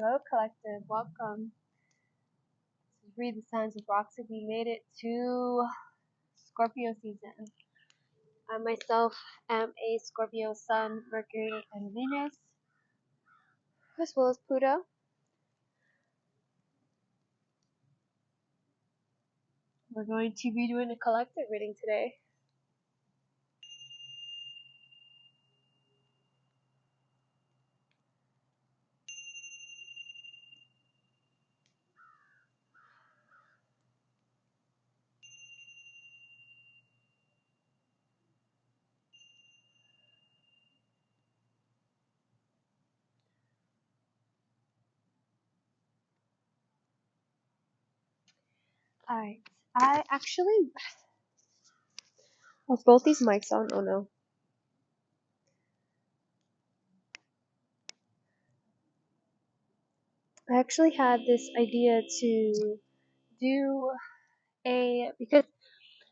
Hello, collective. Welcome. This is Read the Signs with Roxy. We made it to Scorpio season. I myself am a Scorpio Sun, Mercury, and Venus, as well as Pluto. We're going to be doing a collective reading today. Alright. I actually. Was both these mics on? Oh no. I actually had this idea to do because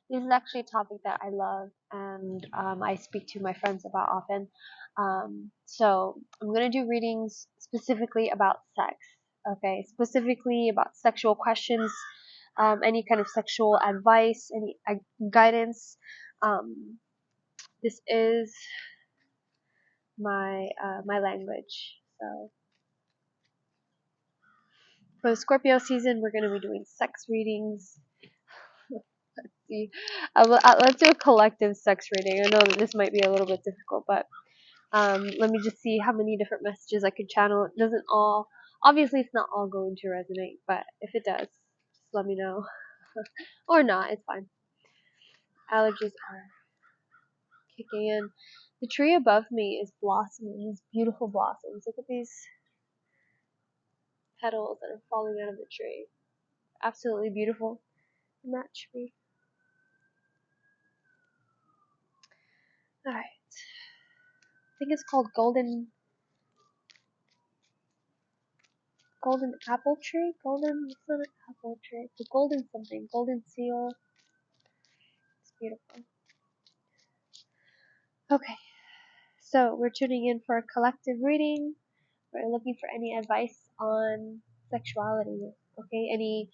this is actually a topic that I love and I speak to my friends about often. So I'm going to do readings specifically about sex, okay? Specifically about sexual questions, any kind of sexual advice, any guidance. This is my language. So for the Scorpio season, we're going to be doing sex readings. See, let's do a collective sex reading. I know that this might be a little bit difficult, but let me just see how many different messages I could channel. It doesn't all, obviously it's not all going to resonate, but if it does, just let me know. Or not, it's fine. Allergies are kicking in. The tree above me is blossoming, these beautiful blossoms. Look at these petals that are falling out of the tree. Absolutely beautiful. And that tree. Alright. I think it's called golden apple tree? It's not an apple tree. It's a golden something. Golden seal. It's beautiful. Okay. So we're tuning in for a collective reading. We're looking for any advice on sexuality. Okay. Any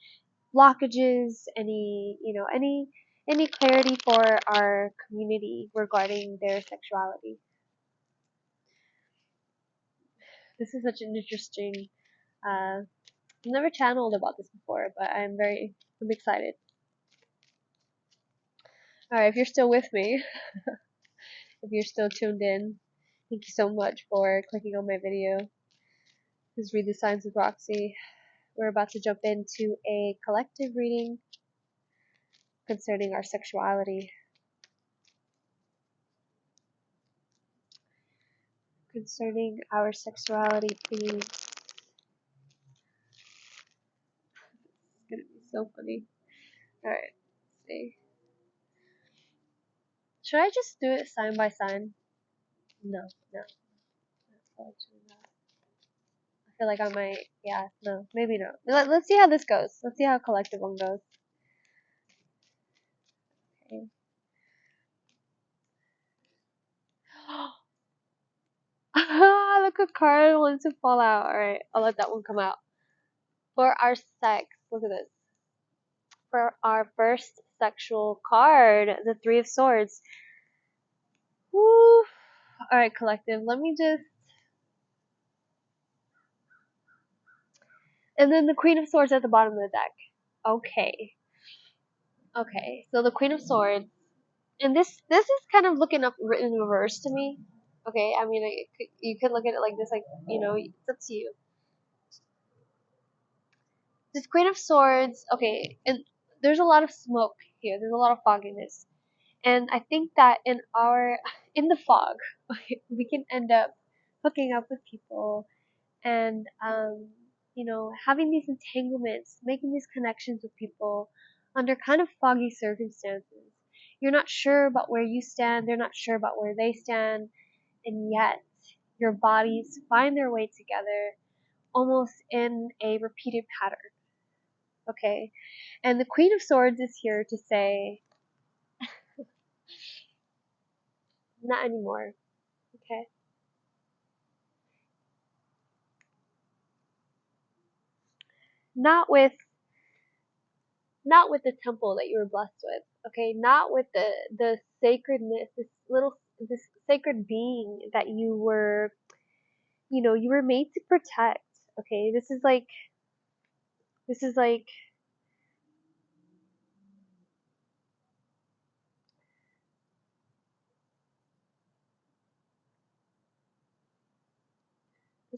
blockages, any clarity for our community regarding their sexuality. This is such an interesting I've never channeled about this before, but I'm excited. Alright, if you're still with me, if you're still tuned in, thank you so much for clicking on my video. This is Read the Signs with Roxy. We're about to jump into a collective reading concerning our sexuality. Concerning our sexuality, please. It's gonna be so funny. Alright, let's see. Should I just do it sign by sign? No. I feel like I might, yeah, no, maybe no. Let's see how this goes. Let's see how collective one goes. Okay. Look, a card wants to fall out. Alright, I'll let that one come out. For our sex, look at this. For our first sexual card, the Three of Swords. Woo! Alright, collective, let me just... And then the Queen of Swords at the bottom of the deck. Okay. Okay, so the Queen of Swords. And this is kind of looking up written in reverse to me. Okay, I mean, you could look at it like this, like, it's up to you. This Queen of Swords, okay, and there's a lot of smoke here. There's a lot of fogginess. And I think that in the fog, we can end up hooking up with people and, having these entanglements, making these connections with people under kind of foggy circumstances. You're not sure about where you stand. They're not sure about where they stand. And yet, your bodies find their way together almost in a repeated pattern. Okay? And the Queen of Swords is here to say, not anymore. Okay? not with the temple that you were blessed with, okay? Not with the sacredness, this sacred being that you were, you were made to protect, okay? This is like this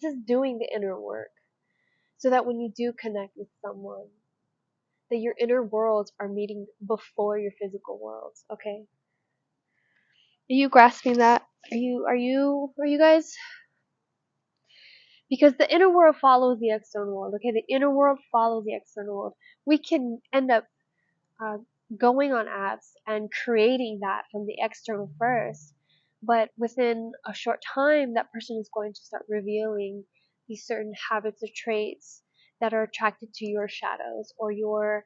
is doing the inner work so that when you do connect with someone, that your inner worlds are meeting before your physical worlds, okay? Are you grasping that? Are you guys? Because the inner world follows the external world, okay? The inner world follows the external world. We can end up uh, going on apps and creating that from the external first, but within a short time, that person is going to start revealing these certain habits or traits that are attracted to your shadows or your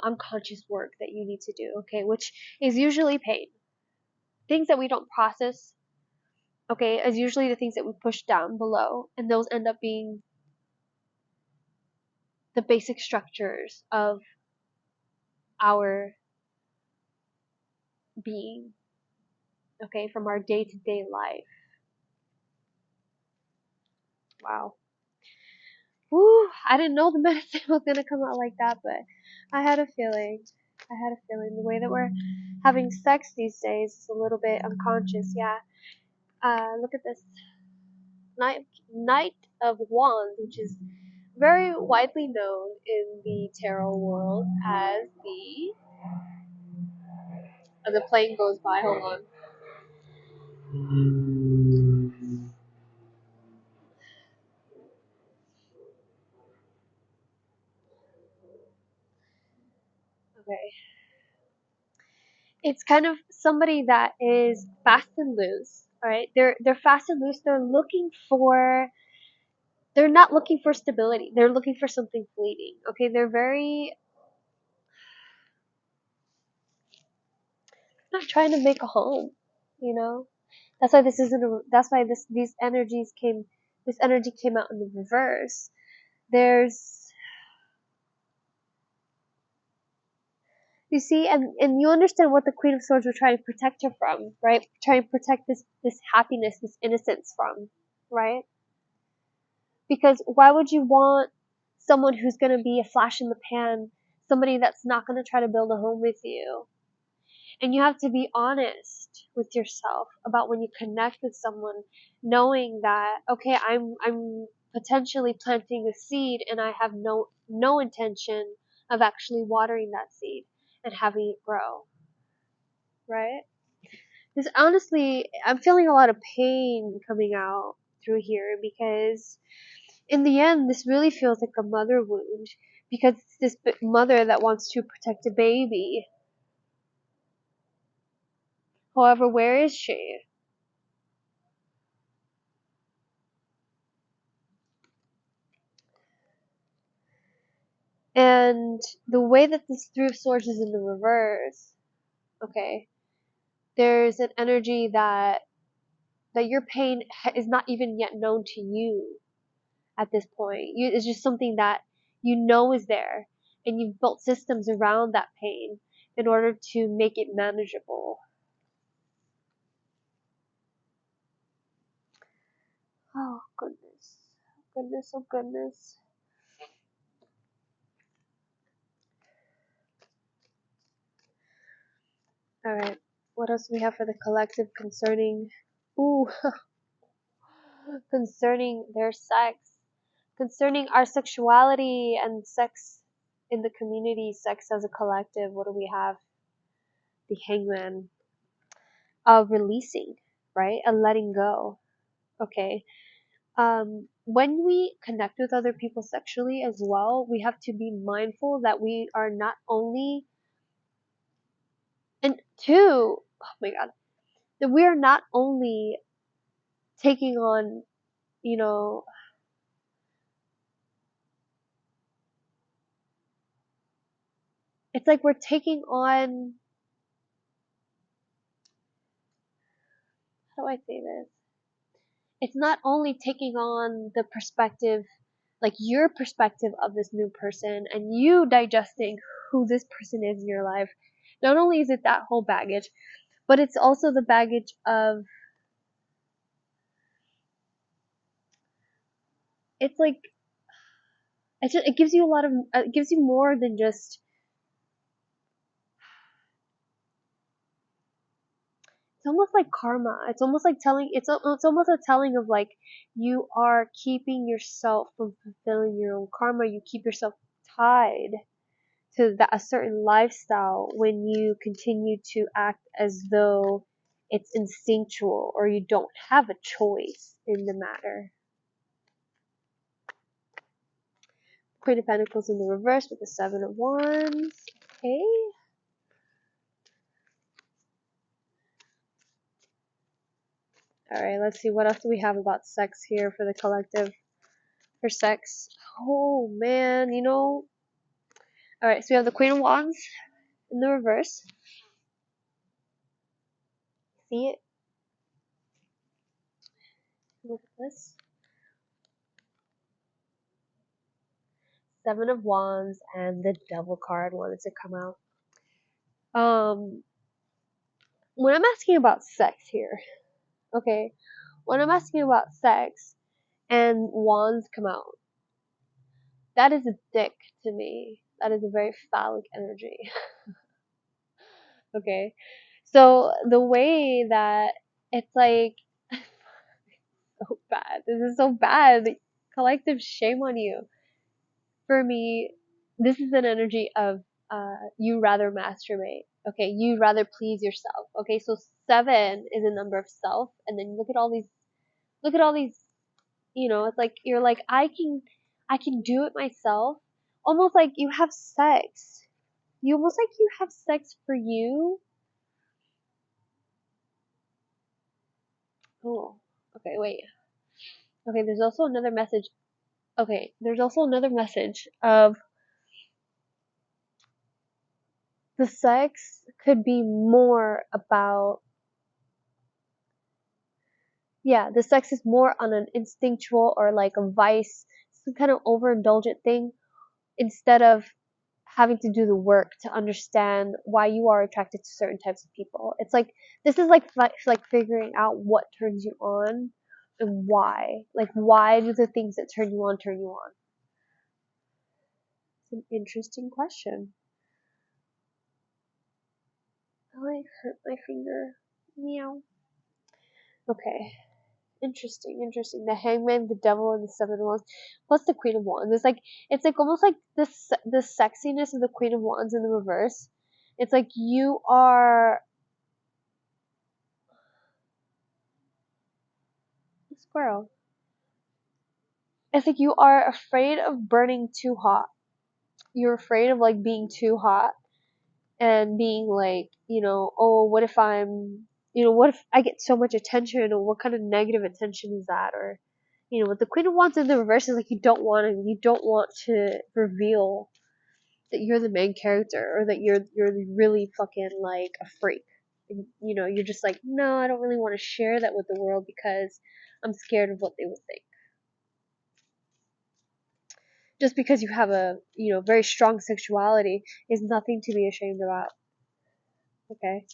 unconscious work that you need to do, okay? Which is usually pain. Things that we don't process, okay, is usually the things that we push down below, and those end up being the basic structures of our being, okay, from our day-to-day life. Wow. Woo, I didn't know the medicine was going to come out like that, but I had a feeling. I had a feeling. The way that we're having sex these days is a little bit unconscious, yeah. Look at this. Knight of Wands, which is very widely known in the tarot world as the plane goes by, hold on. Okay. It's kind of somebody that is fast and loose, all right? They're fast and loose. They're not looking for stability. They're looking for something fleeting. Okay, they're very not trying to make a home, you know? That's why this isn't a, that's why this energy came out in the reverse. There's You see, and you understand what the Queen of Swords were trying to protect her from, right? Trying to protect this happiness, this innocence from, right? Because why would you want someone who's going to be a flash in the pan, somebody that's not going to try to build a home with you? And you have to be honest with yourself about when you connect with someone, knowing that, okay, I'm potentially planting a seed and I have no intention of actually watering that seed and having it grow, right? Because honestly, I'm feeling a lot of pain coming out through here because in the end, this really feels like a mother wound because it's this mother that wants to protect a baby. However, where is she? And the way that this Three of Swords is in the reverse, okay, there's an energy that your pain is not even yet known to you at this point. It's just something that you know is there, and you've built systems around that pain in order to make it manageable. Oh goodness, goodness, oh goodness. All right, what else do we have for the collective concerning? Ooh, concerning their sex, concerning our sexuality and sex in the community, sex as a collective. What do we have? The Hangman. Releasing, right? A letting go. Okay. When we connect with other people sexually as well, we have to be mindful that we are not only, and two, oh my god, that we are not only taking on, you know, it's like we're taking on, how do I say this? It's not only taking on the perspective like your perspective of this new person and you digesting who this person is in your life. Not only is it that whole baggage, but it's also the baggage of, it's like, it gives you a lot of, it gives you more than just, it's almost like karma. It's almost like telling, it's almost a telling of like, you are keeping yourself from fulfilling your own karma. You keep yourself tied to a certain lifestyle when you continue to act as though it's instinctual or you don't have a choice in the matter. Queen of Pentacles in the reverse with the Seven of Wands. Okay. Alright, let's see what else do we have about sex here for the collective. For sex. Oh man, you know. Alright, so we have the Queen of Wands in the reverse. See it? Look at this. Seven of Wands and the Devil card wanted to come out. When I'm asking about sex here, okay, when I'm asking about sex and wands come out, that is a dick to me. That is a very phallic energy. Okay, so the way that it's like, so bad. This is so bad. Collective shame on you. For me, this is an energy of you rather masturbate. Okay, you rather please yourself. Okay, so 7 is a number of self, and then look at all these, you know, it's like you're like, I can do it myself. Almost like you have sex. You almost like you have sex for you. Oh, okay, wait. Okay, there's also another message. Okay, there's also another message of the sex could be more about, yeah, the sex is more on an instinctual or like a vice, some kind of overindulgent thing, instead of having to do the work to understand why you are attracted to certain types of people. It's like, this is like figuring out what turns you on and why. Like, why do the things that turn you on turn you on? It's an interesting question. Oh, I hurt my finger. Meow. Okay. Interesting. The Hangman, the Devil, and the Seven of Wands, plus the Queen of Wands. It's like almost like the sexiness of the Queen of Wands in the reverse. It's like you are a squirrel. It's like you are afraid of burning too hot. You're afraid of like being too hot and being like, you know, oh, what if I'm, you know, what if I get so much attention, or what kind of negative attention is that, or, you know, what the Queen of Wands in the reverse is like, you don't want to reveal that you're the main character, or that you're really fucking like a freak. And, you know, you're just like, no, I don't really want to share that with the world because I'm scared of what they will think. Just because you have a, you know, very strong sexuality is nothing to be ashamed about. Okay?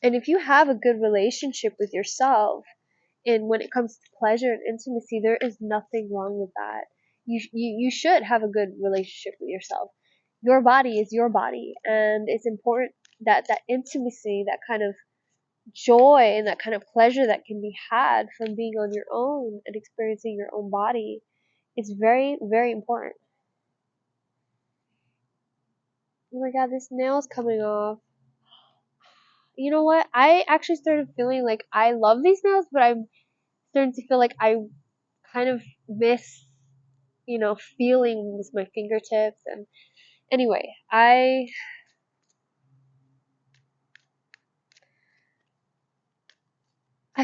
And if you have a good relationship with yourself, and when it comes to pleasure and intimacy, there is nothing wrong with that. You should have a good relationship with yourself. Your body is your body, and it's important that that intimacy, that kind of joy and that kind of pleasure that can be had from being on your own and experiencing your own body is very, very important. Oh my god, this nail's coming off. You know what? I actually started feeling like I love these nails, but I'm starting to feel like I kind of miss, you know, feeling with my fingertips. And anyway, I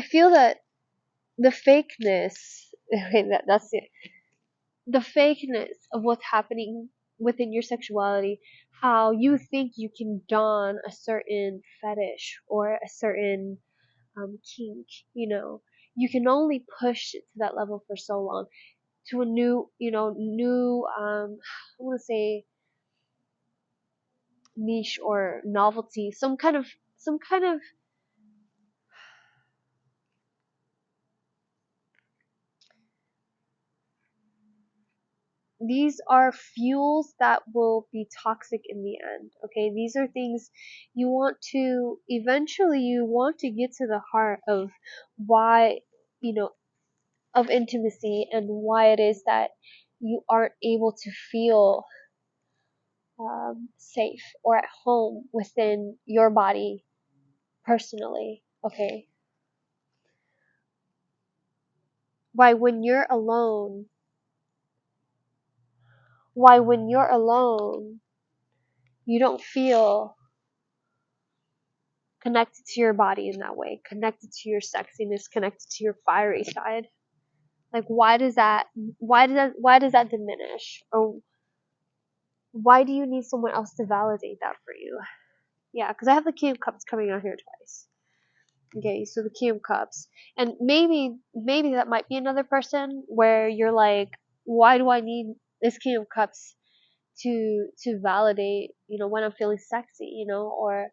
feel that the fakeness, okay, that's it. The fakeness of what's happening within your sexuality, how you think you can don a certain fetish or a certain kink, you know. you can only push it to that level for so long, to a new, I want to say niche or novelty, some kind of these are fuels that will be toxic in the end. Okay, these are things you want to get to the heart of why, you know, of intimacy, and why it is that you aren't able to feel safe or at home within your body personally. Okay, why when you're alone, you don't feel connected to your body in that way, connected to your sexiness, connected to your fiery side. Like, why does that diminish? Or why do you need someone else to validate that for you? Yeah, because I have the King of Cups coming out here twice. Okay, so the King of Cups. And maybe that might be another person where you're like, why do I need this King of Cups to validate, when I'm feeling sexy, or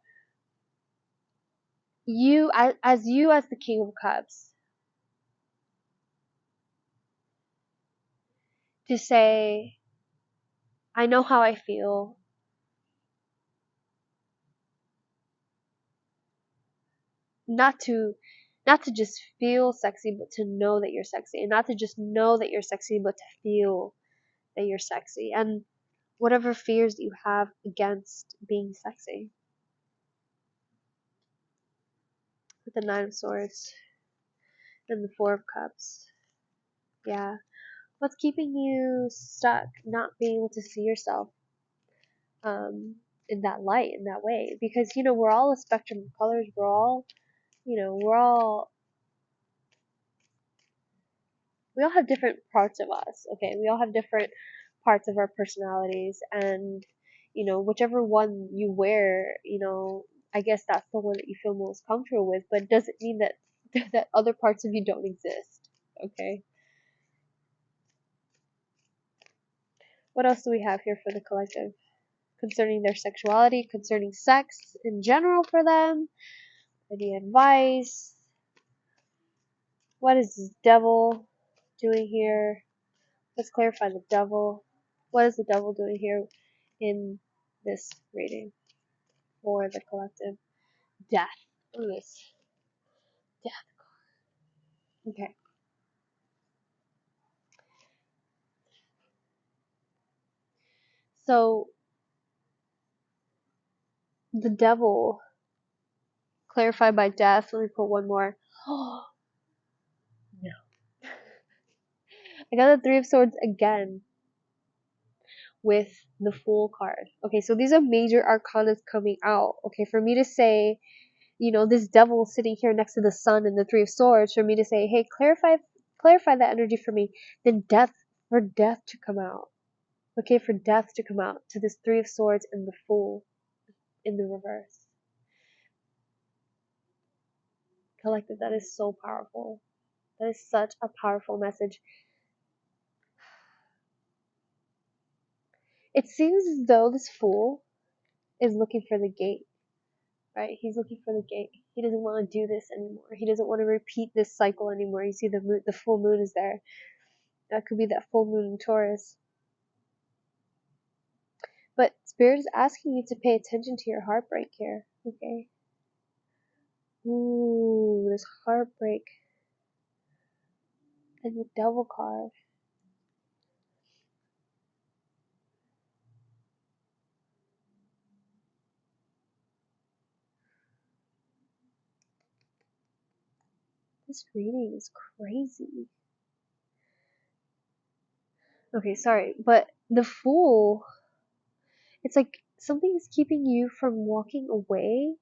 you as the King of Cups, to say, I know how I feel. Not to just feel sexy, but to know that you're sexy, and not to just know that you're sexy, but to feel that you're sexy, and whatever fears that you have against being sexy. With the Nine of Swords and the Four of Cups. Yeah. What's keeping you stuck, not being able to see yourself in that light, in that way? Because, we're all a spectrum of colors. We're all, we all have different parts of us, okay? We all have different parts of our personalities, and, whichever one you wear, I guess that's the one that you feel most comfortable with, but it doesn't mean that that other parts of you don't exist, okay? What else do we have here for the collective? Concerning their sexuality, concerning sex in general for them, any advice? What is this devil doing here? Let's clarify the devil. What is the devil doing here in this reading for the collective? Death. Look at this. Death. Okay. So, the devil, clarified by death. Let me put one more. Oh, no. I got the Three of Swords again with the Fool card. Okay, so these are major arcanas coming out. Okay, for me to say, this devil sitting here next to the sun and the Three of Swords, for me to say, hey, clarify that energy for me, then for death to come out. Okay, for death to come out to this Three of Swords and the Fool in the reverse. Collective, that is so powerful. That is such a powerful message. It seems as though this Fool is looking for the gate. Right? He's looking for the gate. He doesn't want to do this anymore. He doesn't want to repeat this cycle anymore. You see the full moon is there. That could be that full moon in Taurus. But Spirit is asking you to pay attention to your heartbreak here. Okay. Ooh, this heartbreak. And the Devil card. This reading is crazy. Okay, sorry, but the Fool, it's like something is keeping you from walking away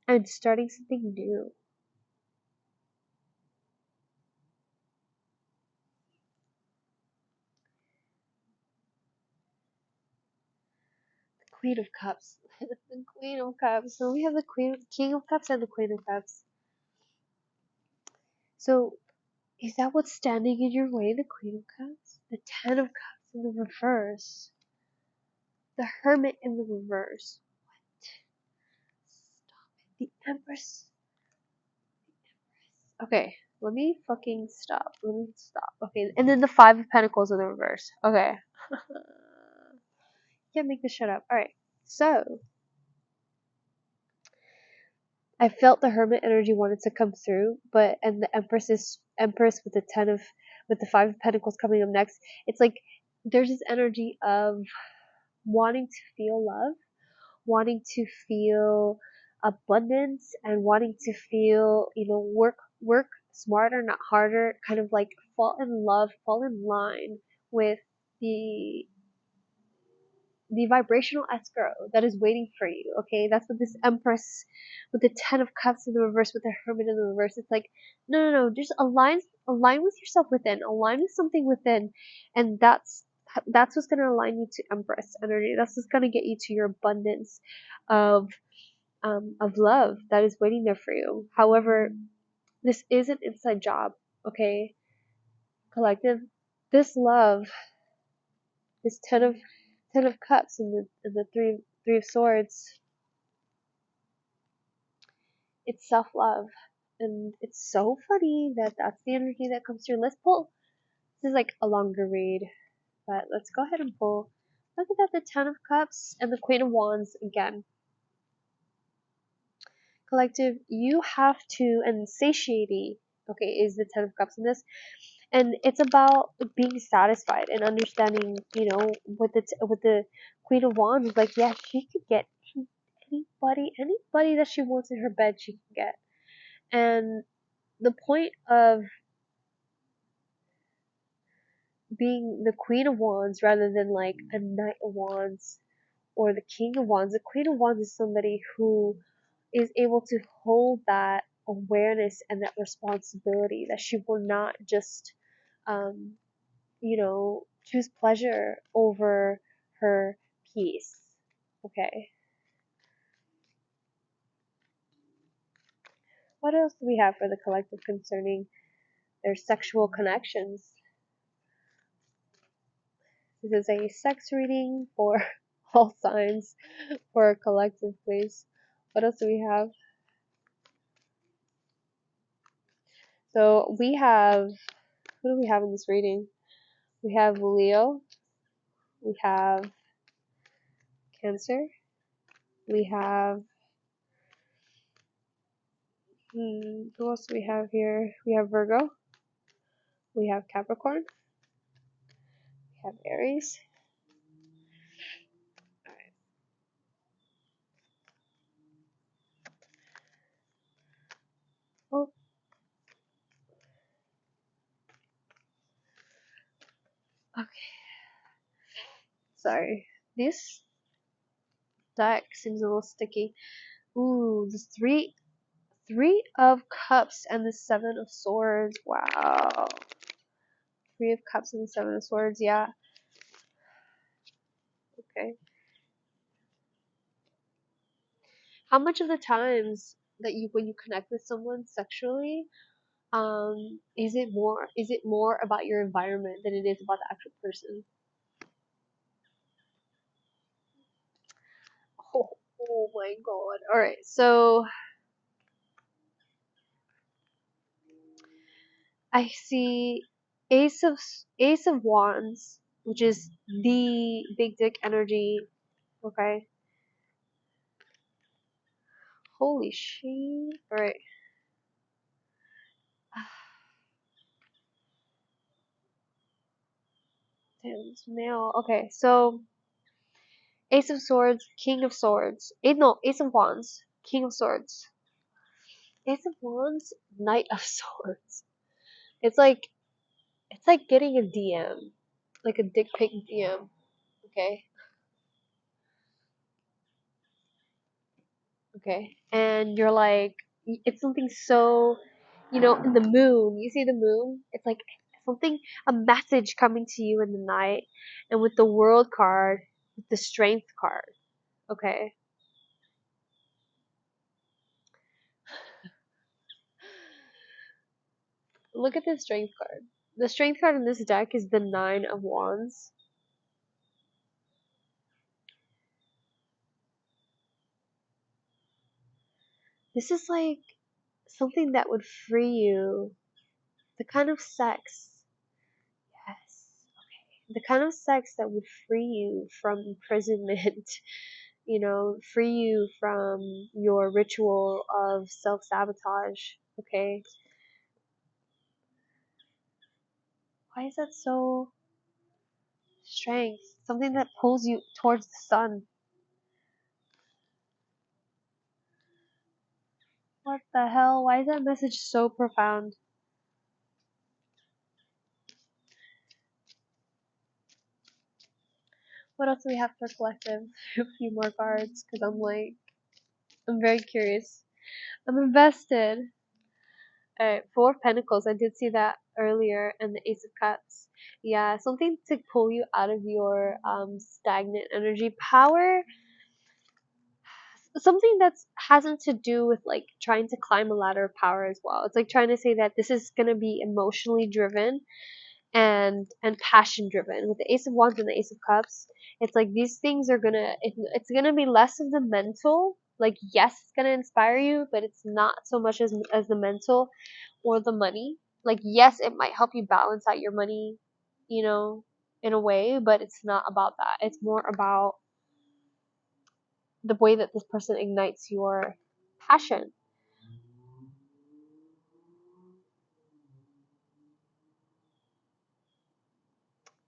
and starting something new. Queen of Cups. The Queen of Cups. So we have the King of Cups and the Queen of Cups. So, is that what's standing in your way? The Queen of Cups? The Ten of Cups in the reverse. The Hermit in the reverse. Stop it. The Empress. Okay, let me fucking stop. Let me stop. Okay, and then the Five of Pentacles in the reverse. Okay. Can't make this shut up. Alright, so I felt the Hermit energy wanted to come through, and the Empress with the Five of Pentacles coming up next. It's like there's this energy of wanting to feel love, wanting to feel abundance, and wanting to feel, work smarter, not harder, kind of like fall in love, fall in line with the vibrational escrow that is waiting for you. Okay, that's what this Empress with the Ten of Cups in the reverse, with the Hermit in the reverse. It's like, no, just align with yourself within, align with something within, and that's what's gonna align you to Empress energy. That's what's gonna get you to your abundance of love that is waiting there for you. However, this is an inside job. Okay, collective, this love, this Ten of Cups and the Three of Swords, it's self-love. And it's so funny that that's the energy that comes through. Let's pull. This is like a longer read, but let's go ahead and pull. Look at that, the Ten of Cups and the Queen of Wands again. Collective, you have to, and satiety, okay, is the Ten of Cups in this. And it's about being satisfied and understanding, with the Queen of Wands, is like, yeah, she could get anybody that she wants in her bed, she can get. And the point of being the Queen of Wands rather than like a Knight of Wands or the King of Wands, the Queen of Wands is somebody who is able to hold that awareness and that responsibility, that she will not just, choose pleasure over her peace. Okay. What else do we have for the collective concerning their sexual connections? This is a sex reading for all signs for a collective, please. What else do we have? So we have, who do we have in this reading? We have Leo, we have Cancer, we have, who else do we have here? We have Virgo, we have Capricorn, we have Aries. Oh, okay. Sorry. This deck seems a little sticky. Ooh, the three of Cups and the Seven of Swords. Wow. Three of Cups and the Seven of Swords. Yeah. Okay. How much of the times that when you connect with someone sexually, is it more about your environment than it is about the actual person? Oh my god. Alright, so I see Ace of Wands, which is the big dick energy. Okay. Holy shit. Alright. Damn, this male. Okay, so Ace of Swords, King of Swords. Ace of Wands, King of Swords. Ace of Wands, Knight of Swords. It's like getting a DM, like a dick pic DM. Okay. Okay. And you're like, it's something so, in the moon. You see the moon? It's like a message coming to you in the night, and with the World card, with the Strength card. Okay. look at the strength card. The strength card in this deck is the Nine of Wands. This is like something that would free you. The kind of sex. Yes. Okay. The kind of sex that would free you from imprisonment. Free you from your ritual of self-sabotage. Okay. Why is that so strength? Something that pulls you towards the sun. What the hell? Why is that message so profound? What else do we have for collective? A few more cards, because I'm very curious. I'm invested. Alright, Four of Pentacles. I did see that earlier, and the Ace of Cups. Yeah, something to pull you out of your stagnant energy. Power. Something that's hasn't to do with like trying to climb a ladder of power as well. It's like trying to say that this is gonna be emotionally driven and passion driven. With the Ace of Wands and the Ace of Cups, it's like these things are it's gonna be less of the mental. Like, yes, it's gonna inspire you, but it's not so much as the mental or the money. Like, yes, it might help you balance out your money, in a way, but it's not about that. It's more about the way that this person ignites your passion.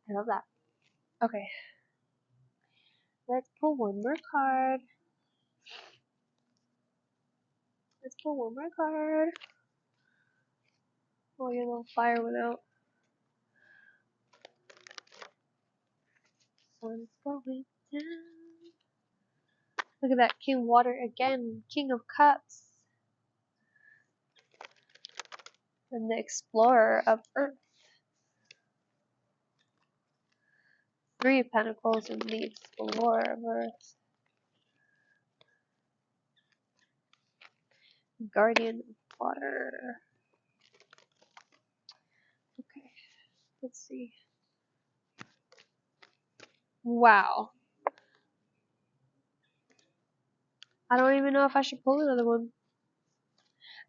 I love that. Okay. Let's pull one more card. Let's pull one more card. Oh, your little fire went out. Sun's going down. Look at that King Water again. King of Cups. And the Explorer of Earth. Three of Pentacles and the Explorer of Earth. Guardian of Water. Okay, let's see. Wow. I don't even know if I should pull another one.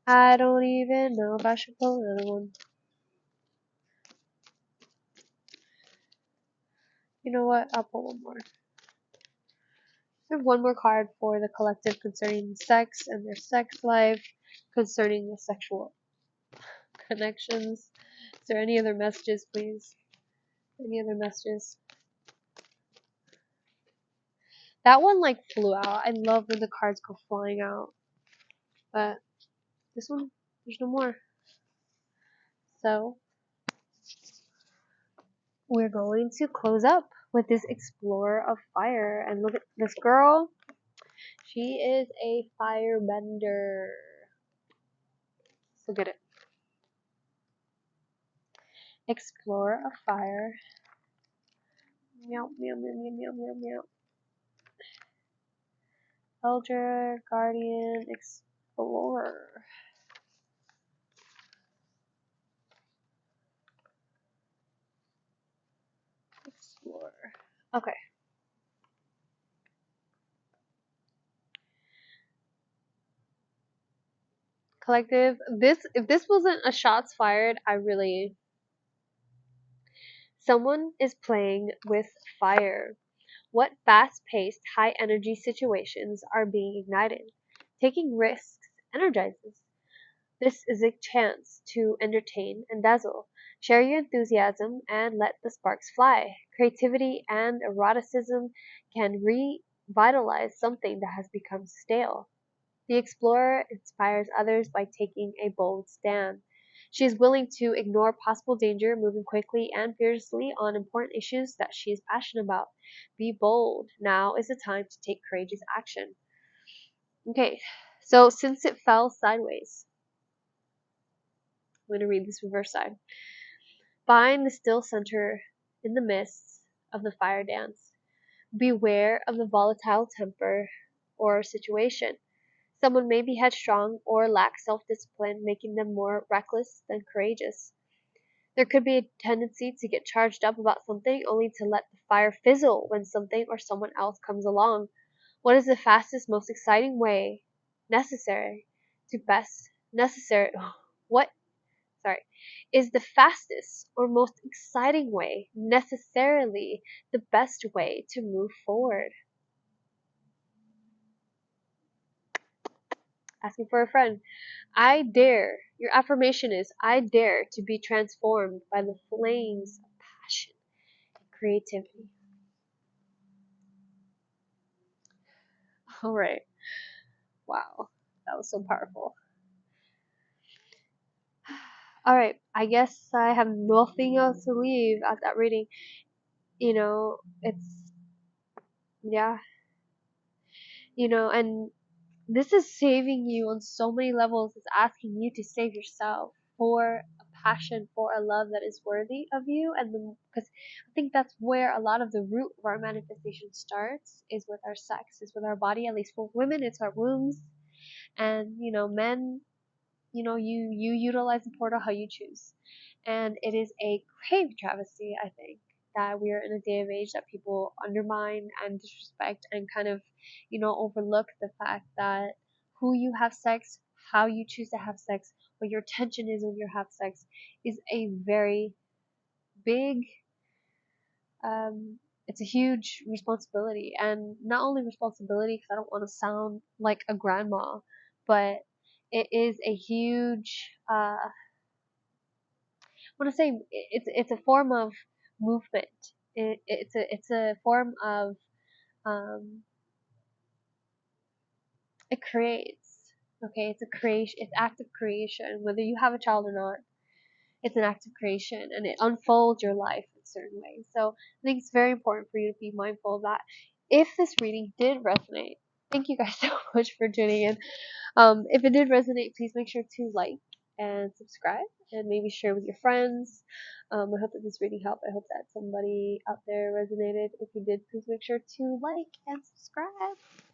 I don't even know if I should pull another one. You know what? I'll pull one more. I have one more card for the collective concerning sex and their sex life, concerning the sexual connections. Is there any other messages, please? Any other messages? That one like flew out. I love when the cards go flying out. But this one, there's no more. So we're going to close up with this Explorer of Fire. And look at this girl. She is a firebender. Look at it. Explorer of Fire. Meow, meow, meow, meow, meow, meow, meow. Elder, Guardian, Explorer. Explorer. Okay. Collective. If this wasn't a shots fired, someone is playing with fire. What fast-paced, high-energy situations are being ignited? Taking risks energizes. This is a chance to entertain and dazzle. Share your enthusiasm and let the sparks fly. Creativity and eroticism can revitalize something that has become stale. The explorer inspires others by taking a bold stand. She is willing to ignore possible danger, moving quickly and fiercely on important issues that she is passionate about. Be bold. Now is the time to take courageous action. Okay, so since it fell sideways, I'm going to read this reverse side. Find the still center in the midst of the fire dance. Beware of the volatile temper or situation. Someone may be headstrong or lack self-discipline, making them more reckless than courageous. There could be a tendency to get charged up about something only to let the fire fizzle when something or someone else comes along. What is the fastest, most exciting way necessary to best necessary what sorry is the fastest or most exciting way necessarily the best way to move forward? Asking for a friend. I dare. Your affirmation is I dare to be transformed by the flames of passion and creativity. All right. Wow. That was so powerful. All right. I guess I have nothing else to leave at that reading. It's, yeah, and this is saving you on so many levels. It's asking you to save yourself for a passion, for a love that is worthy of you. And because I think that's where a lot of the root of our manifestation starts, is with our sex, is with our body. At least for women, it's our wombs. And, men, you utilize the portal how you choose. And it is a grave travesty, I think, that we are in a day of age that people undermine and disrespect and kind of, overlook the fact that who you have sex, how you choose to have sex, what your intention is when you have sex is a very big, it's a huge responsibility. And not only responsibility, because I don't want to sound like a grandma, but it is a huge, I want to say it's a form of movement. It's a form of, um, it creates. Okay, it's a creation. It's active creation. Whether you have a child or not, it's an act of creation, and it unfolds your life in certain ways. So I think it's very important for you to be mindful of that. If this reading did resonate, thank you guys so much for tuning in. If it did resonate, please make sure to like and subscribe, and maybe share with your friends. I hope that this reading helped. I hope that somebody out there resonated. If you did, please make sure to like and subscribe.